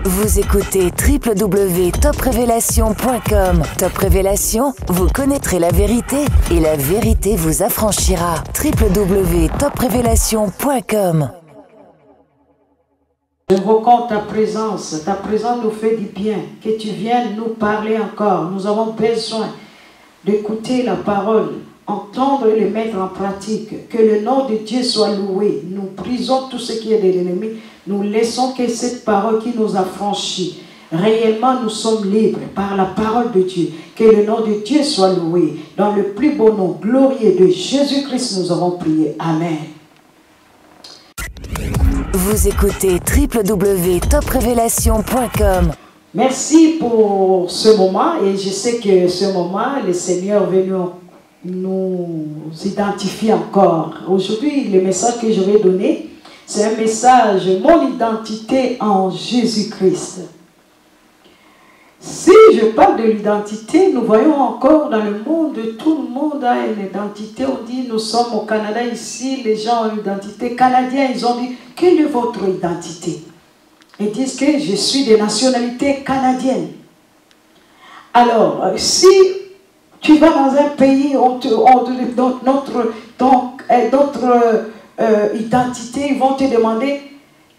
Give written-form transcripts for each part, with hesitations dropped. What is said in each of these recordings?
Vous écoutez www.toprévélation.com. Top Révélation, vous connaîtrez la vérité et la vérité vous affranchira. www.toprévélation.com. Invoquons ta présence nous fait du bien, que tu viennes nous parler encore. Nous avons besoin d'écouter la parole, entendre et le mettre en pratique. Que le nom de Dieu soit loué. Nous brisons tout ce qui est de l'ennemi. Nous laissons que cette parole qui nous affranchit. Réellement, nous sommes libres par la parole de Dieu. Que le nom de Dieu soit loué. Dans le plus beau nom glorieux de Jésus-Christ, nous avons prié. Amen. Vous écoutez www.toprévélation.com. Merci pour ce moment. Et je sais que ce moment, le Seigneur veut nous identifier encore. Aujourd'hui, le message que je vais donner, c'est un message, mon identité en Jésus-Christ. Si je parle de l'identité, nous voyons encore dans le monde, tout le monde a une identité. On dit, nous sommes au Canada ici, les gens ont une identité canadienne. Ils ont dit, quelle est votre identité? Ils disent que je suis de nationalité canadienne. Alors, si tu vas dans un pays, notre identité, ils vont te demander,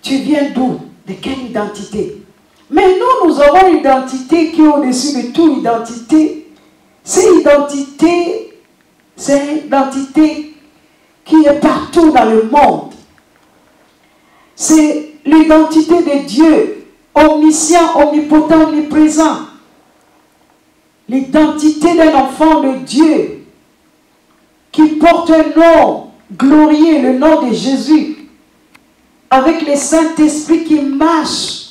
tu viens d'où? De quelle identité? Mais nous avons une identité qui est au-dessus de toute identité. C'est une identité qui est partout dans le monde. C'est l'identité de Dieu, omniscient, omnipotent, omniprésent. L'identité d'un enfant de Dieu qui porte un nom glorieux, le nom de Jésus, avec le Saint-Esprit qui marche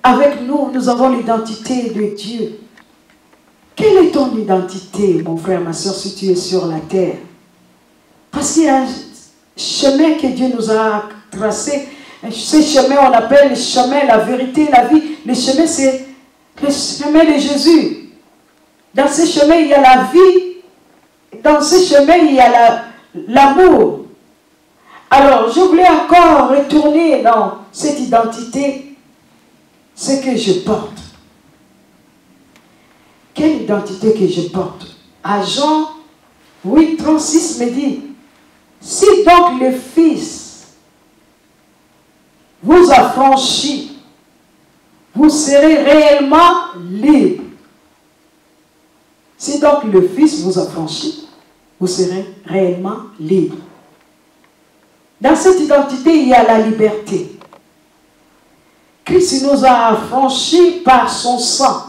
avec nous. Nous avons l'identité de Dieu. Quelle est ton identité, mon frère, ma soeur, si tu es sur la terre? Parce qu'il y a un chemin que Dieu nous a tracé. Ce chemin, on appelle le chemin, la vérité, la vie. Le chemin, c'est le chemin de Jésus. Dans ce chemin, il y a la vie. Dans ce chemin, il y a l'amour. Alors, je voulais encore retourner dans cette identité. Ce que je porte. Quelle identité que je porte? À Jean 8, 36 me dit, si donc le Fils vous affranchit, vous serez réellement libre. Si donc le Fils vous affranchit, vous serez réellement libre. Dans cette identité, il y a la liberté. Christ nous a affranchis par son sang.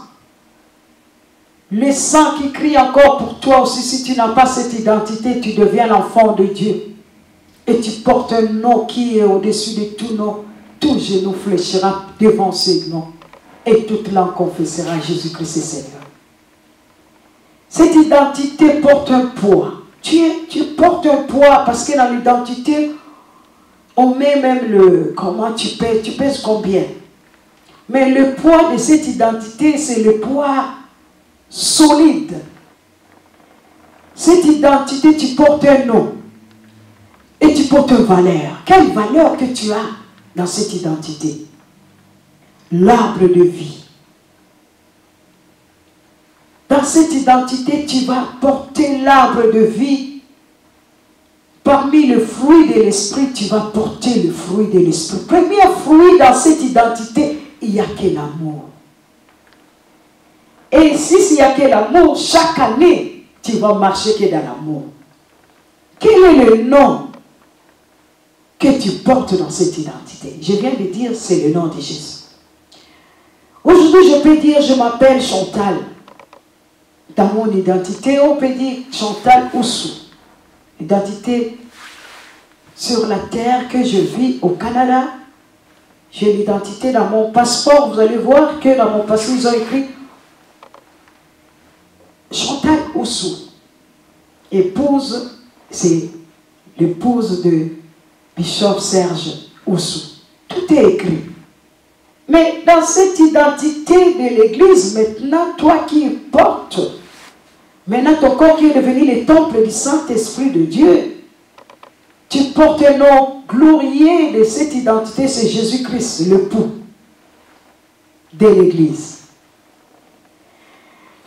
Le sang qui crie encore pour toi aussi. Si tu n'as pas cette identité, tu deviens l'enfant de Dieu. Et tu portes un nom qui est au-dessus de tout nom. Tout genou fléchira devant ce nom. Et toute langue confessera Jésus-Christ est Seigneur. Cette identité porte un poids. Tu portes un poids parce que dans l'identité, on met même le... Comment tu pèses? Tu pèses combien? Mais le poids de cette identité, c'est le poids solide. Cette identité, tu portes un nom. Et tu portes une valeur. Quelle valeur que tu as dans cette identité? L'arbre de vie. Dans cette identité, tu vas porter l'arbre de vie. Parmi le fruit de l'esprit, tu vas porter le fruit de l'esprit. Premier fruit dans cette identité, il n'y a que l'amour. Et s'il n'y a que l'amour, chaque année, tu vas marcher que dans l'amour. Quel est le nom que tu portes dans cette identité? Je viens de dire, c'est le nom de Jésus. Aujourd'hui, je peux dire, je m'appelle Chantal. Dans mon identité, on peut dire Chantal Oussou. Identité sur la terre que je vis au Canada. J'ai l'identité dans mon passeport. Vous allez voir que dans mon passeport, ils ont écrit Chantal Oussou. Épouse, c'est l'épouse de Bishop Serge Oussou. Tout est écrit. Mais dans cette identité de l'Église, maintenant, toi qui portes, maintenant ton corps qui est devenu le temple du Saint-Esprit de Dieu, tu portes un nom glorieux de cette identité, c'est Jésus-Christ, l'époux de l'Église.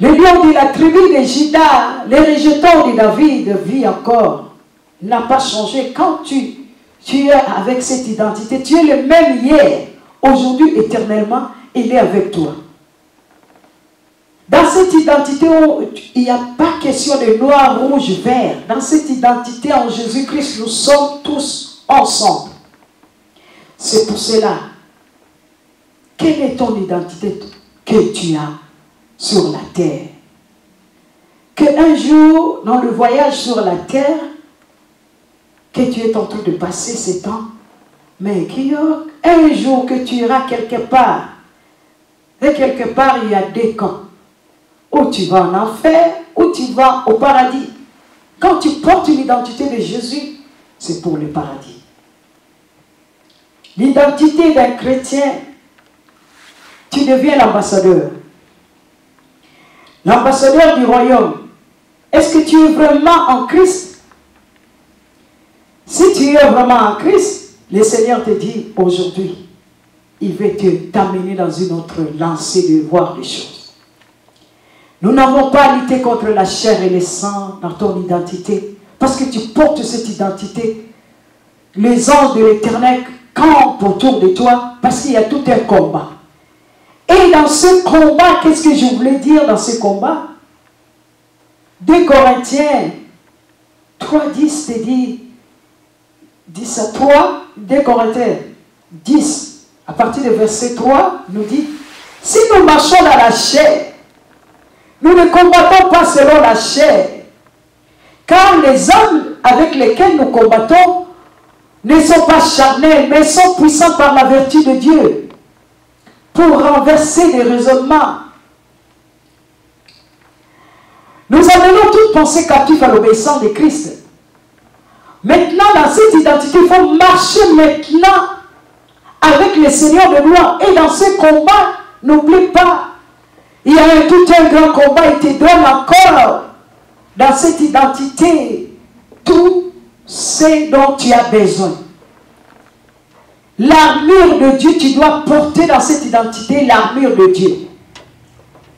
Le lion de la tribu de Juda, le rejeton de David, vit encore, n'a pas changé. Quand tu es avec cette identité, tu es le même hier, aujourd'hui, éternellement, il est avec toi. Dans cette identité, il n'y a pas question de noir, rouge, vert. Dans cette identité en Jésus-Christ, nous sommes tous ensemble. C'est pour cela. Quelle est ton identité que tu as sur la terre? Qu'un jour, dans le voyage sur la terre, que tu es en train de passer ces temps, mais qu'il y a un jour que tu iras quelque part. Et quelque part, il y a des camps. Ou tu vas en enfer, ou tu vas au paradis. Quand tu portes l'identité de Jésus, c'est pour le paradis. L'identité d'un chrétien, tu deviens l'ambassadeur. L'ambassadeur du royaume. Est-ce que tu es vraiment en Christ? Si tu es vraiment en Christ, le Seigneur te dit aujourd'hui, il veut t'amener dans une autre lancée de voir les choses. Nous n'avons pas lutté contre la chair et le sang dans ton identité. Parce que tu portes cette identité. Les anges de l'Éternel campent autour de toi parce qu'il y a tout un combat. Et dans ce combat, qu'est-ce que je voulais dire dans ce combat? 2 Corinthiens 3:10 te dit, 10 à 3, 2 Corinthiens 10, à partir du verset 3, nous dit, si nous marchons dans la chair, nous ne combattons pas selon la chair, car les hommes avec lesquels nous combattons ne sont pas charnels, mais sont puissants par la vertu de Dieu, pour renverser les raisonnements. Nous amenons toute pensée captive à l'obéissance de Christ. Maintenant, dans cette identité, il faut marcher maintenant avec le Seigneur de gloire. Et dans ce combat, n'oublie pas, il y a tout un grand combat. Il te donne encore, dans cette identité, tout ce dont tu as besoin. L'armure de Dieu, tu dois porter dans cette identité l'armure de Dieu.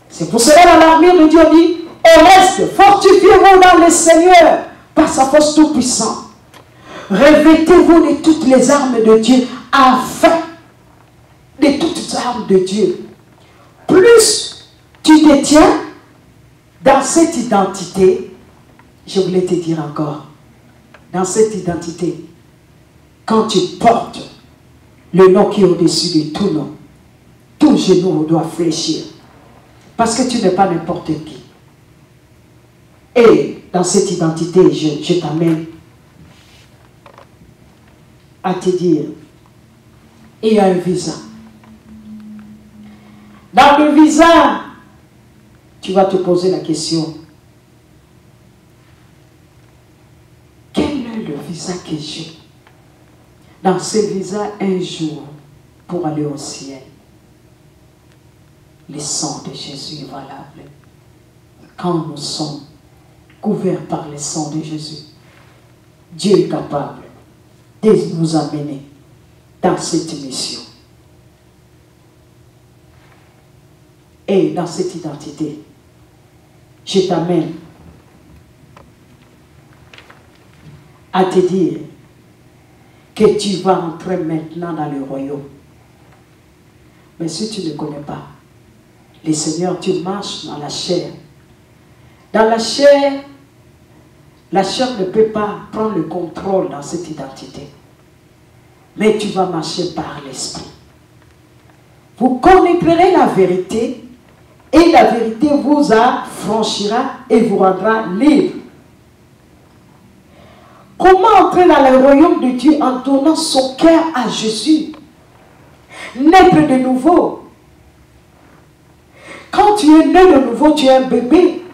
C'est pour cela dans l'armure de Dieu, on dit, au reste, fortifiez-vous dans le Seigneur par sa force tout-puissante. Revêtez-vous de toutes les armes de Dieu, afin de toutes les armes de Dieu. Plus tu te tiens dans cette identité, je voulais te dire encore, dans cette identité, quand tu portes le nom qui est au-dessus de tout nom, tout genou doit fléchir. Parce que tu n'es pas n'importe qui. Et dans cette identité, je t'amène à te dire, il y a un visa. Dans le visa, tu vas te poser la question, quel est le visa que j'ai? Dans ce visa, un jour, pour aller au ciel, le sang de Jésus est valable. Quand nous sommes couverts par le sang de Jésus, Dieu est capable de nous amener dans cette mission. Et dans cette identité, je t'amène à te dire que tu vas entrer maintenant dans le royaume. Mais si tu ne connais pas le Seigneur, tu marches dans la chair. Dans la chair ne peut pas prendre le contrôle dans cette identité. Mais tu vas marcher par l'Esprit. Vous connaîtrez la vérité et la vérité vous affranchira et vous rendra libre. Comment entrer dans le royaume de Dieu en donnant son cœur à Jésus? Naître de nouveau. Quand tu es né de nouveau, tu es un bébé.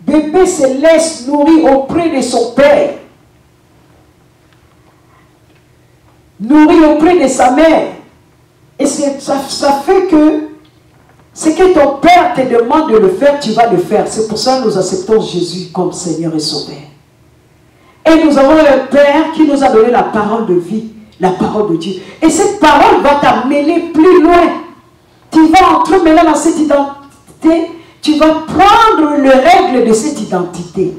Bébé se laisse nourrir auprès de son père. Nourrir auprès de sa mère. Et ça fait que ce que ton père te demande de le faire, tu vas le faire. C'est pour ça que nous acceptons Jésus comme Seigneur et Sauveur. Et nous avons un Père qui nous a donné la parole de vie. la parole de Dieu. Et cette parole va t'amener plus loin. Tu vas entrer maintenant dans cette identité. Tu vas prendre les règles de cette identité.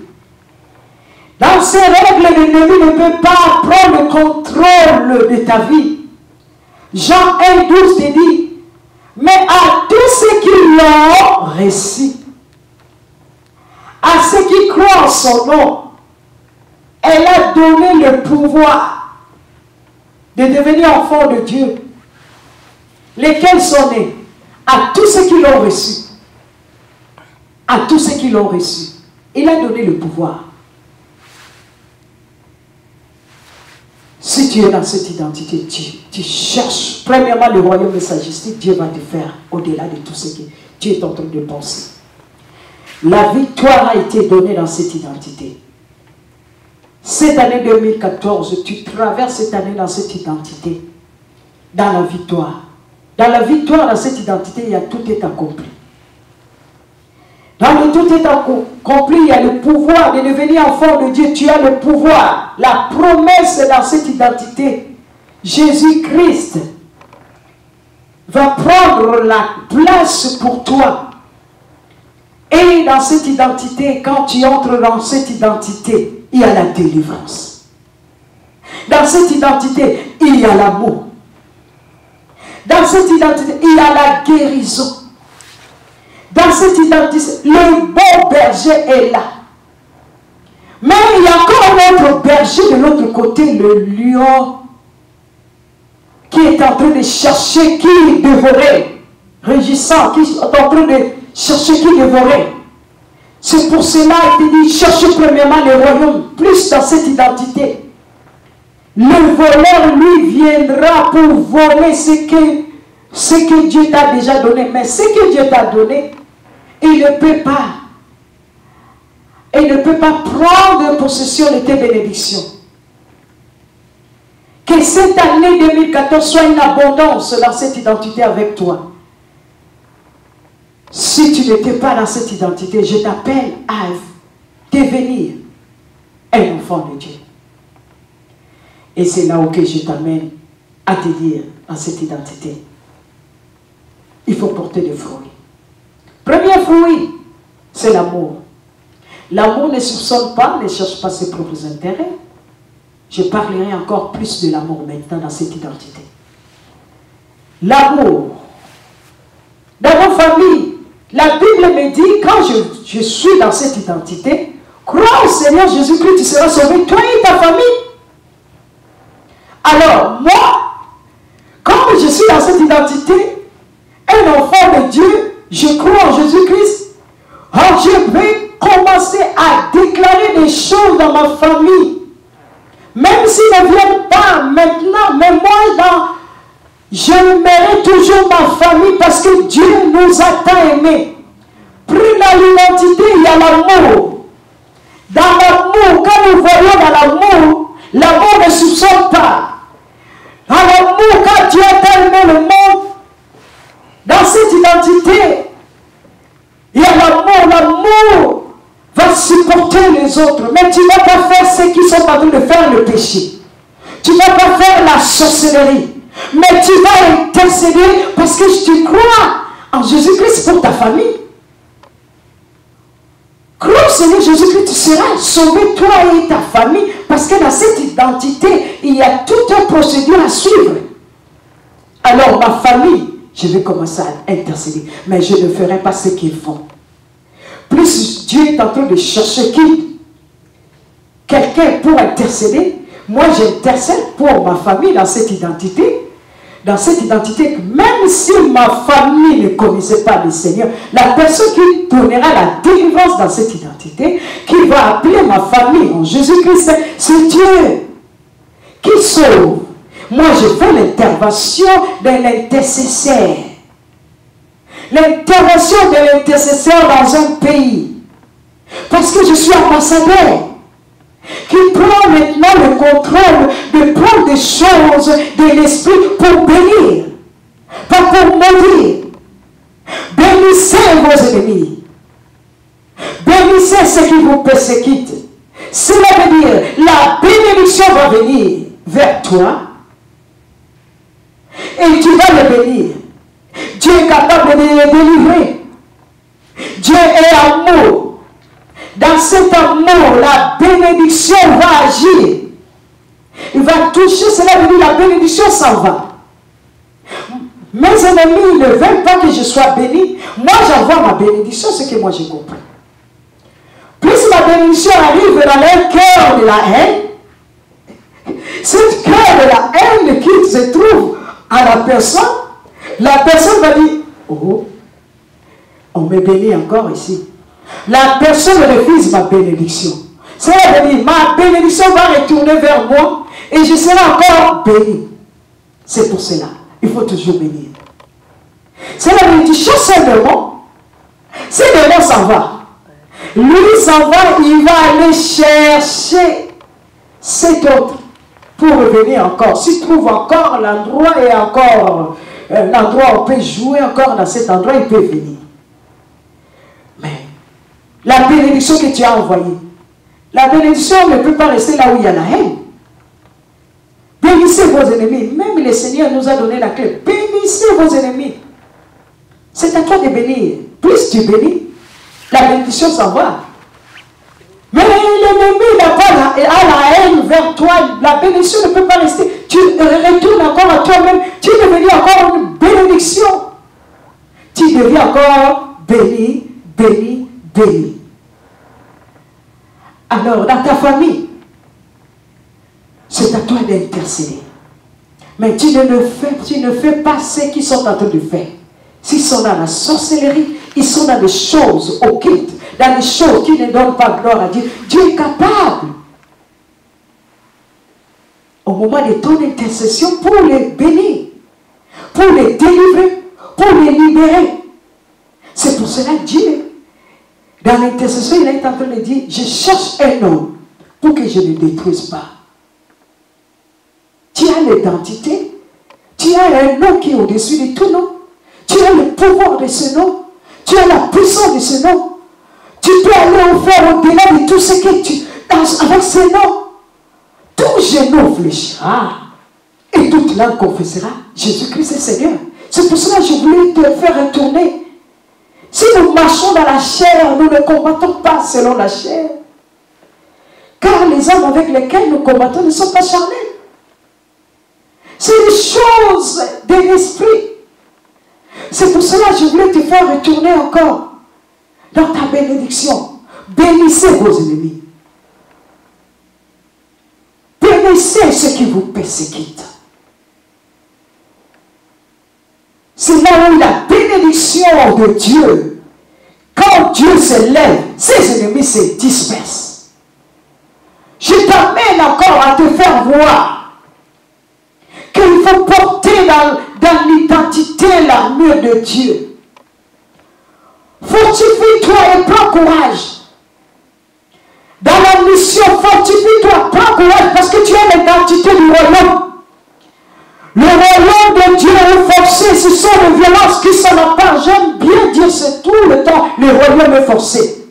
Dans ces règles, l'ennemi ne peut pas prendre le contrôle de ta vie. Jean 1,12 te dit, mais à tous ceux qui l'ont reçu, à ceux qui croient en son nom, elle a donné le pouvoir de devenir enfants de Dieu. Lesquels sont nés? À tous ceux qui l'ont reçu. À tous ceux qui l'ont reçu. Il a donné le pouvoir. Si tu es dans cette identité, tu cherches premièrement le royaume de sa justice, Dieu va te faire au-delà de tout ce que tu es en train de penser. La victoire a été donnée dans cette identité. Cette année 2014, tu traverses cette année dans cette identité, dans la victoire. Dans la victoire, dans cette identité, il y a tout est accompli. Dans le tout est accompli, il y a le pouvoir de devenir enfant de Dieu. Tu as le pouvoir, la promesse dans cette identité. Jésus-Christ va prendre la place pour toi. Et dans cette identité, quand tu entres dans cette identité, il y a la délivrance. Dans cette identité, il y a l'amour. Dans cette identité, il y a la guérison. Dans cette identité, le bon berger est là. Mais il y a encore un autre berger de l'autre côté, le lion, qui est en train de chercher qui dévorer, rugissant, qui est en train de chercher qui dévorer. C'est pour cela qu'il dit, cherchez premièrement le royaume, plus dans cette identité. Le voleur, lui, viendra pour voler ce que Dieu t'a déjà donné. Mais ce que Dieu t'a donné, il ne peut pas. Il ne peut pas prendre possession de tes bénédictions. Que cette année 2014 soit une abondance dans cette identité avec toi. Si tu n'étais pas dans cette identité, je t'appelle à devenir un enfant de Dieu. Et c'est là où je t'amène à te dire, dans cette identité, il faut porter des fruits. Premier fruit, c'est l'amour. L'amour ne soupçonne pas, ne cherche pas ses propres intérêts. Je parlerai encore plus de l'amour maintenant dans cette identité. L'amour. Dans nos familles, la Bible me dit, quand je suis dans cette identité, crois au Seigneur Jésus-Christ, tu seras sauvé, toi et ta famille. Alors, moi, quand je suis dans cette identité, un enfant de Dieu, je crois en Jésus-Christ, je vais commencer à déclarer des choses dans ma famille. Même s'ils ne viennent pas maintenant, mais moi, j'aimerai toujours ma famille parce que Dieu nous a tant aimés. Plus dans l'identité, il y a l'amour. Dans l'amour, quand nous voyons dans l'amour ne soupçonne pas. Dans l'amour, quand Dieu a tant aimé le monde, dans cette identité, il y a l'amour. L'amour va supporter les autres. Mais tu ne vas pas faire ce qu'ils sont en train de faire, le péché. Tu ne vas pas faire la sorcellerie. Mais tu vas intercéder parce que tu crois en Jésus-Christ pour ta famille. Crois au Seigneur Jésus-Christ, tu seras sauvé, toi et ta famille. Parce que dans cette identité, il y a toute une procédure à suivre. Alors ma famille, je vais commencer à intercéder. Mais je ne ferai pas ce qu'ils font. Plus Dieu est en train de chercher quelqu'un pour intercéder. Moi, j'intercède pour ma famille dans cette identité. Dans cette identité, même si ma famille ne connaissait pas le Seigneur, la personne qui donnera la délivrance dans cette identité, qui va appeler ma famille en Jésus-Christ, c'est Dieu qui sauve. Moi, je fais l'intervention de l'intercesseur. L'intervention de l'intercesseur dans un pays. Parce que je suis ambassadeur. Qui prend maintenant le contrôle de prendre des choses de l'esprit pour bénir. Pas pour maudire. Bénissez vos ennemis. Bénissez ceux qui vous persécutent. Cela veut dire, la bénédiction va venir vers toi et tu vas le bénir. Dieu est capable de le délivrer. Dieu est amour. Dans cet amour, la bénédiction va agir. Il va toucher, cela veut dire la bénédiction s'en va. Mes ennemis ne veulent pas que je sois béni. Moi, j'envoie ma bénédiction, c'est ce que moi j'ai compris. Plus ma bénédiction arrive dans leur cœur de la haine, cette cœur de la haine qui se trouve à la personne va dire, oh, on me bénit encore ici. La personne refuse ma bénédiction. Cela veut dire, ma bénédiction va retourner vers moi et je serai encore béni. C'est pour cela, il faut toujours bénir. Cela veut dire, tu chasses un démon, ce démon s'en va. Lui s'en va, il va aller chercher cet autre pour revenir encore. S'il trouve encore l'endroit et encore l'endroit où on peut jouer encore dans cet endroit, il peut venir. Mais la bénédiction que tu as envoyée, la bénédiction ne peut pas rester là où il y a la haine. Bénissez vos ennemis. Même le Seigneur nous a donné la clé. Bénissez vos ennemis. C'est à toi de bénir. Plus tu bénis, la bénédiction s'en va. Mais l'ennemi n'a pas la haine vers toi. La bénédiction ne peut pas rester. Tu retournes encore à toi-même. Tu deviens encore une bénédiction. Tu deviens encore béni, béni, béni. Alors, dans ta famille, c'est à toi d'intercéder. Mais tu ne fais pas ce qu'ils sont en train de faire. S'ils sont dans la sorcellerie, ils sont dans des choses occultes, dans des choses qui ne donnent pas gloire à Dieu. Dieu est capable, au moment de ton intercession, pour les bénir, pour les délivrer, pour les libérer. C'est pour cela que Dieu, dans l'intercession, il est en train de dire, je cherche un homme pour que je ne détruise pas. Tu as l'identité, tu as un nom qui est au-dessus de tout nom. Tu as le pouvoir de ce nom. Tu as la puissance de ce nom. Tu peux aller faire au-delà de tout ce que tu as avec ce nom. Tout genou fléchira et toute langue confessera Jésus-Christ est Seigneur. C'est pour cela que je voulais te faire retourner. Si nous marchons dans la chair, nous ne combattons pas selon la chair. Car les hommes avec lesquels nous combattons ne sont pas charnels. C'est des choses de l'esprit. C'est pour cela que je voulais te faire retourner encore dans ta bénédiction. Bénissez vos ennemis. Bénissez ceux qui vous persécutent. C'est là où la bénédiction de Dieu, quand Dieu se lève, ses ennemis se dispersent. Je t'amène encore à te faire voir qu'il faut porter dans l'identité l'armure de Dieu. Fortifie-toi et prends courage. Dans la mission, fortifie-toi, prends courage parce que tu as l'identité du royaume. Le royaume de Dieu est forcé, ce sont les violences qui s'en emparent. J'aime bien dire c'est tout le temps, le royaume est forcé.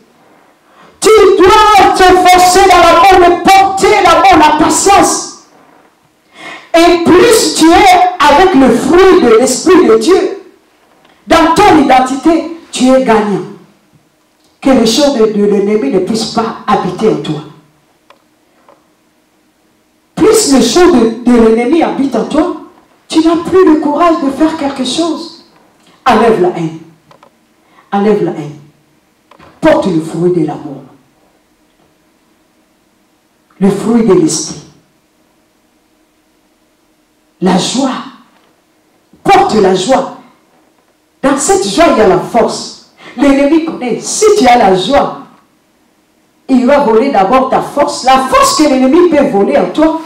Tu dois te forcer dans l'amour, de porter l'amour, la patience. Et plus tu es avec le fruit de l'Esprit de Dieu, dans ton identité, tu es gagnant. Que les choses de l'ennemi ne puissent pas habiter en toi. Plus les choses de l'ennemi habitent en toi, tu n'as plus le courage de faire quelque chose. Enlève la haine. Enlève la haine. Porte le fruit de l'amour. Le fruit de l'esprit. La joie. Porte la joie. Dans cette joie, il y a la force. L'ennemi connaît. Si tu as la joie, il va voler d'abord ta force. La force que l'ennemi peut voler en toi,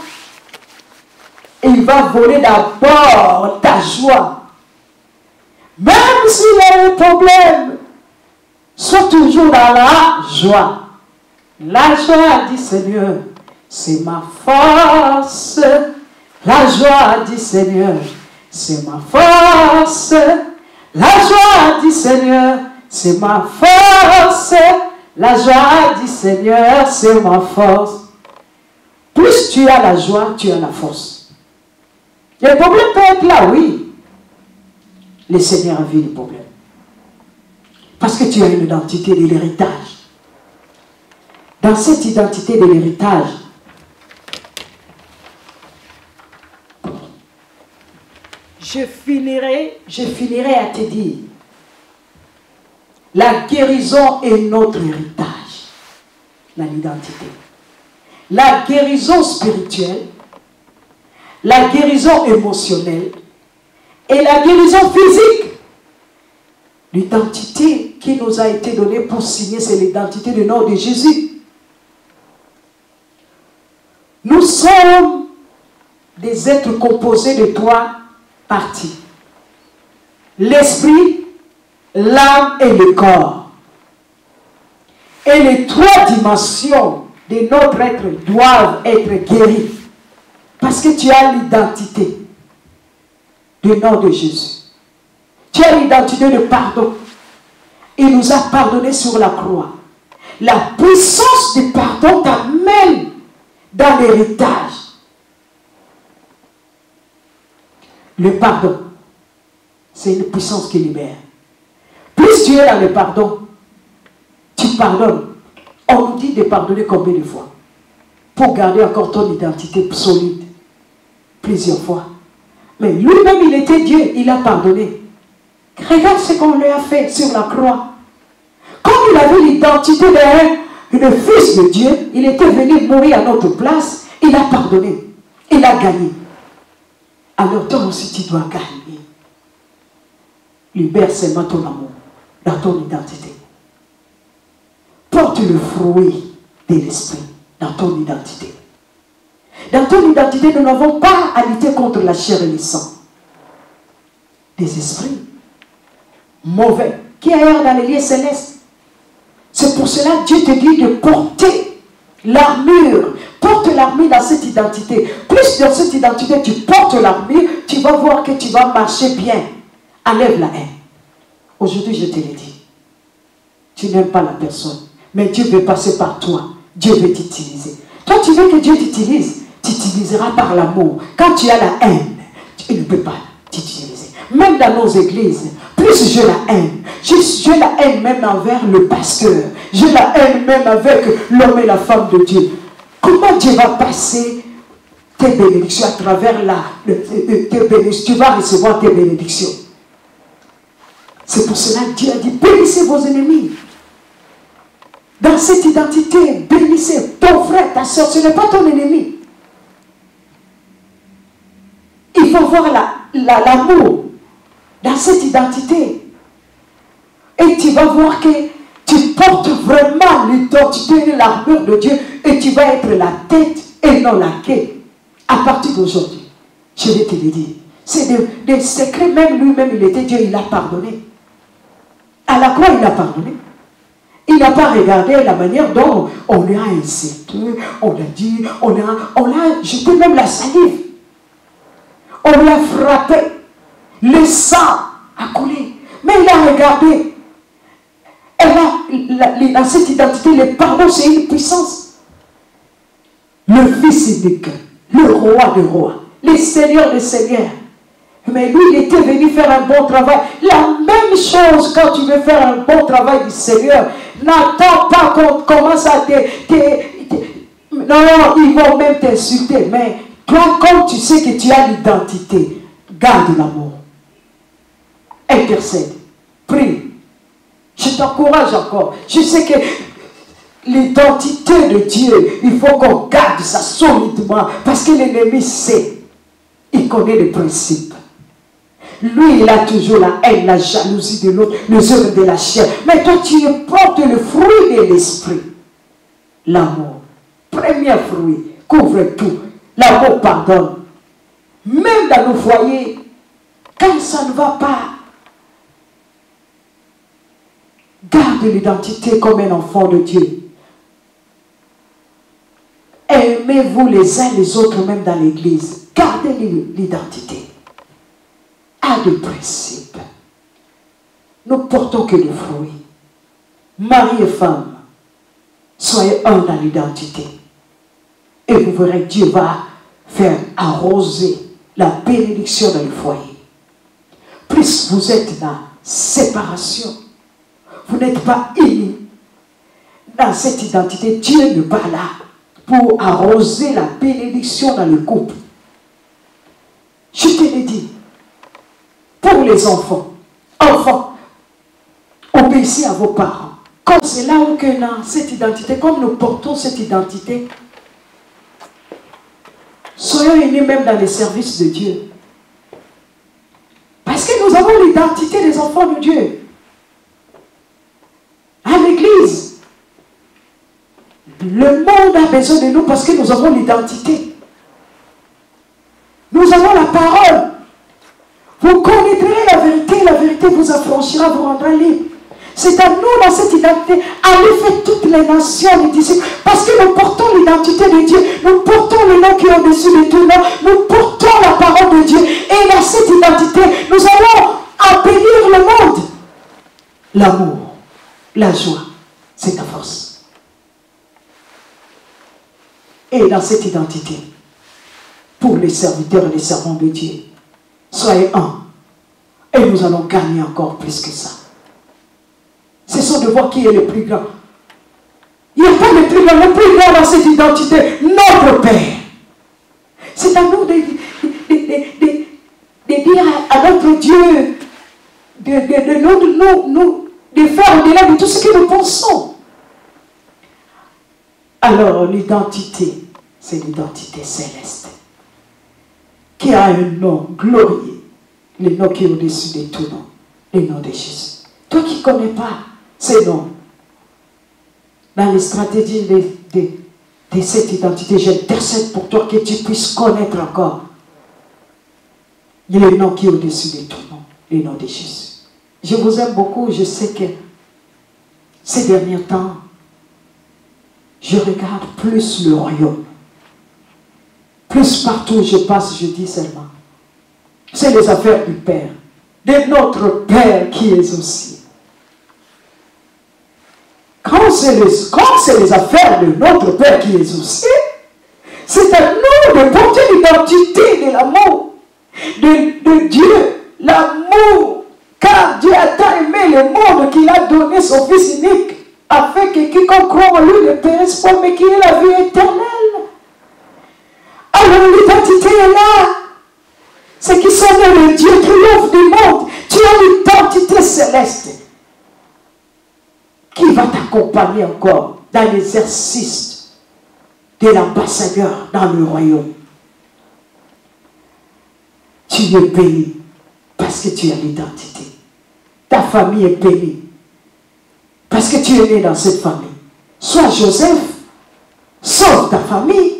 il va voler d'abord ta joie. Même s'il y a un problème, sois toujours dans la joie. La joie, dit Seigneur, c'est ma force. La joie, dit Seigneur, c'est ma force. La joie, dit Seigneur, c'est ma force. La joie, dit Seigneur, c'est ma force. Plus tu as la joie, tu as la force. Le problème peut être là, oui. le Seigneur a vu le problème. Parce que tu as une identité de l'héritage. Dans cette identité de l'héritage, je finirai à te dire, la guérison est notre héritage dans l'identité. La guérison spirituelle, la guérison émotionnelle et la guérison physique. L'identité qui nous a été donnée pour signer, c'est l'identité du nom de Jésus. Nous sommes des êtres composés de trois parties. L'esprit, l'âme et le corps. Et les trois dimensions de notre être doivent être guéries. Parce que tu as l'identité du nom de Jésus. Tu as l'identité de pardon. Il nous a pardonné sur la croix. La puissance du pardon t'amène dans l'héritage. Le pardon, c'est une puissance qui libère. Plus tu es dans le pardon, tu pardonnes. On nous dit de pardonner combien de fois? Pour garder encore ton identité solide. Plusieurs fois. Mais lui-même, il était Dieu, il a pardonné. Regarde ce qu'on lui a fait sur la croix. Comme il avait l'identité d'un fils de Dieu, il était venu mourir à notre place, il a pardonné. Il a gagné. Alors toi aussi, tu dois gagner. Libère seulement ton amour dans ton identité. Porte le fruit de l'esprit dans ton identité. Dans ton identité, nous n'avons pas à lutter contre la chair et le sang. Des esprits mauvais qui aillent dans les lieux célestes. C'est pour cela que Dieu te dit de porter l'armure. Porte l'armure dans cette identité. Plus dans cette identité, tu portes l'armure, tu vas voir que tu vas marcher bien. Enlève la haine. Aujourd'hui, je te l'ai dit. Tu n'aimes pas la personne. Mais Dieu veut passer par toi. Dieu veut t'utiliser. Toi, tu veux que Dieu t'utilise. Tu utiliseras par l'amour. Quand tu as la haine, il ne peut pas t'utiliser. Même dans nos églises, plus j'ai la haine. J'ai la haine même envers le pasteur. J'ai la haine même avec l'homme et la femme de Dieu. Comment Dieu va passer tes bénédictions à travers tes bénédictions? Tu vas recevoir tes bénédictions. C'est pour cela que Dieu a dit, bénissez vos ennemis. Dans cette identité, bénissez ton frère, ta soeur, ce n'est pas ton ennemi. Il faut voir l'amour dans cette identité. Et tu vas voir que tu portes vraiment l'identité et l'armure de Dieu et tu vas être la tête et non la queue. À partir d'aujourd'hui, je vais te le dire. C'est des secrets, même lui-même, il était Dieu, il a pardonné. À la croix, il a pardonné. Il n'a pas regardé la manière dont on l'a insulté, on l'a dit, on a jeté même la salive. On l'a frappé. Le sang a coulé. Mais il a regardé. Dans cette identité, le pardon, c'est une puissance. Le Fils unique, le Roi des rois, le Seigneur des seigneurs. Mais lui, il était venu faire un bon travail. La même chose quand tu veux faire un bon travail du Seigneur. N'attends pas qu'on commence à non, ils vont même t'insulter. Mais toi, comme tu sais que tu as l'identité, garde l'amour. Intercède. Prie. Je t'encourage encore. Je sais que l'identité de Dieu, il faut qu'on garde ça solidement. Parce que l'ennemi sait. Il connaît les principes. Lui, il a toujours la haine, la jalousie de l'autre, les œuvres de la chair. Mais toi, tu portes le fruit de l'esprit. L'amour. Premier fruit. Couvre tout. L'amour pardonne. Même dans nos foyers, quand ça ne va pas, garde l'identité comme un enfant de Dieu. Aimez-vous les uns les autres, même dans l'église. Gardez l'identité. A de principes. Nous portons que des fruits. Mari et femme, soyez un dans l'identité. Et vous verrez, Dieu va faire arroser la bénédiction dans le foyer. plus vous êtes dans séparation, vous n'êtes pas unis dans cette identité, Dieu n'est pas là pour arroser la bénédiction dans le couple. Je te l'ai dit, pour les enfants, obéissez à vos parents. Comme c'est là où que dans cette identité, comme nous portons cette identité, soyons unis même dans les services de Dieu. Parce que nous avons l'identité des enfants de Dieu. À l'église, le monde a besoin de nous parce que nous avons l'identité. Nous avons la parole. Vous connaîtrez la vérité vous affranchira, vous rendra libre. C'est à nous dans cette identité, allez faire toutes les nations, les disciples, parce que nous portons l'identité de Dieu, nous portons le nom qui est au-dessus de tout nom, nous portons la parole de Dieu. Et dans cette identité, nous allons embellir le monde. L'amour, la joie, c'est ta force. Et dans cette identité, pour les serviteurs et les servants de Dieu, soyez un. Et nous allons gagner encore plus que ça. Cessons de voir qui est le plus grand. Il n'y a pas le plus grand dans cette identité, notre Père. C'est à nous de dire à notre Dieu, de faire au-delà de tout ce que nous pensons. Alors l'identité, c'est l'identité céleste, qui a un nom glorieux, le nom qui est au-dessus de tout nom, le nom de Jésus. Toi qui ne connais pas ces noms, dans les stratégies de cette identité, j'intercède pour toi que tu puisses connaître encore le nom qui est au-dessus de tout nom, le nom de Jésus. Je vous aime beaucoup, je sais que ces derniers temps, je regarde plus le royaume. Plus partout où je passe, je dis seulement, c'est les affaires du Père, de notre Père qui est aussi. Quand c'est les affaires de notre Père qui est aussi, c'est à nous de porter l'identité de l'amour de Dieu, l'amour, car Dieu a tant aimé le monde qu'il a donné son Fils unique, afin que quiconque croit en lui ne périsse pas, mais qu'il ait la vie éternelle. Alors l'identité est là. C'est qui sont nés de Dieu triomphe du monde. Tu as l'identité céleste qui va t'accompagner encore dans l'exercice de l'ambassadeur dans le royaume. Tu es béni parce que tu as l'identité. Ta famille est bénie parce que tu es né dans cette famille. Sois Joseph, sauve ta famille.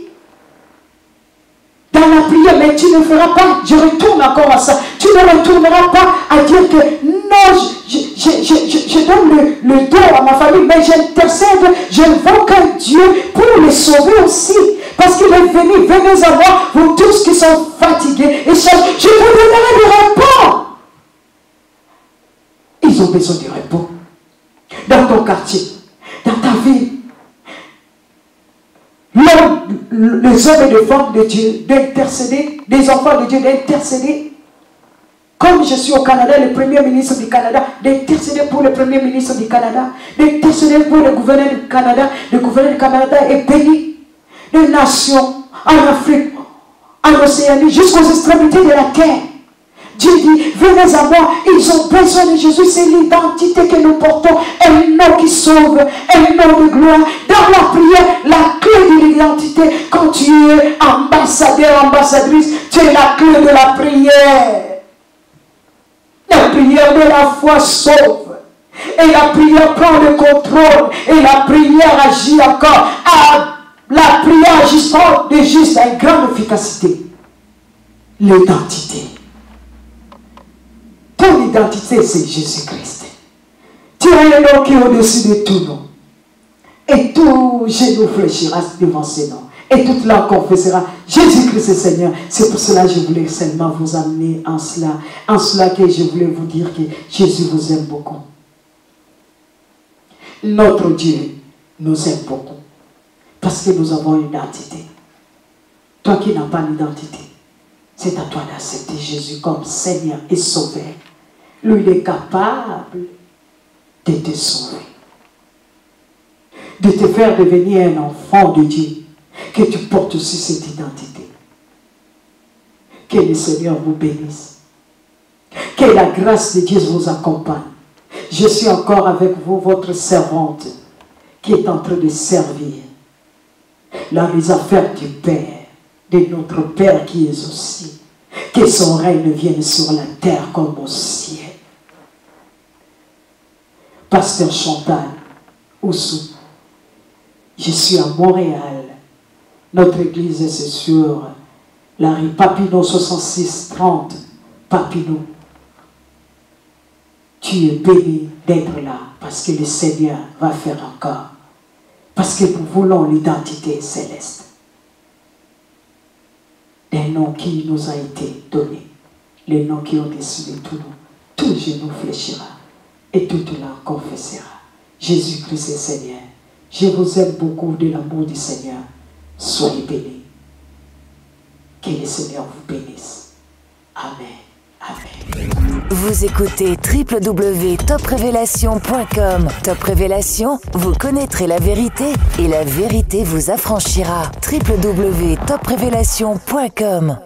Dans la prière, mais tu ne feras pas, je retourne encore à ça, tu ne retourneras pas à dire que non, je donne le dos à ma famille, mais j'intercède, j'invoque un Dieu pour les sauver aussi. Parce qu'il est venu, venez à moi, vous tous qui sont fatigués et chargés, je vous donnerai du repos. Ils ont besoin de repos. Dans ton quartier, dans ta ville. Les hommes et les femmes de Dieu d'intercéder, des enfants de Dieu d'intercéder. Comme je suis au Canada, le Premier ministre du Canada, d'intercéder pour le Premier ministre du Canada, d'intercéder pour le gouverneur du Canada. Le gouverneur du Canada est béni. Les nations en Afrique, en Océanie, jusqu'aux extrémités de la terre. Dieu dit, venez à moi, ils ont besoin de Jésus, c'est l'identité que nous portons, un nom qui sauve, un nom de gloire. Dans la prière, la clé de l'identité, quand tu es ambassadeur, ambassadrice, tu es la clé de la prière. La prière de la foi sauve. Et la prière prend le contrôle. Et la prière agit encore. La prière agissant de juste à une grande efficacité. L'identité. Ton identité, c'est Jésus-Christ. Tu as un nom qui est au-dessus de tout nom. Et tout genou fléchira devant ses noms. Et toute langue confessera Jésus-Christ est Seigneur. C'est pour cela que je voulais seulement vous amener en cela que je voulais vous dire que Jésus vous aime beaucoup. Notre Dieu nous aime beaucoup. Parce que nous avons une identité. Toi qui n'as pas d'identité, c'est à toi d'accepter Jésus comme Seigneur et Sauveur Lui, il est capable de te sauver, de te faire devenir un enfant de Dieu, que tu portes aussi cette identité. Que le Seigneur vous bénisse. Que la grâce de Dieu vous accompagne. Je suis encore avec vous, votre servante, qui est en train de servir les affaires du Père, de notre Père qui est aux cieux. Que son règne vienne sur la terre comme au ciel. Pasteur Chantal Oussou, je suis à Montréal. Notre église est sur la rue Papineau 6630, Papineau. Tu es béni d'être là parce que le Seigneur va faire encore. Parce que nous voulons l'identité céleste. Les noms qui nous a été donnés, les noms qui ont décidé de tout nous, tout genou fléchira et toute langue confessera. Jésus-Christ est Seigneur. Je vous aime beaucoup de l'amour du Seigneur. Soyez bénis. Que le Seigneur vous bénisse. Amen. Amen. Vous écoutez www.toprévélation.com. Top Révélation, vous connaîtrez la vérité et la vérité vous affranchira. www.toprévélation.com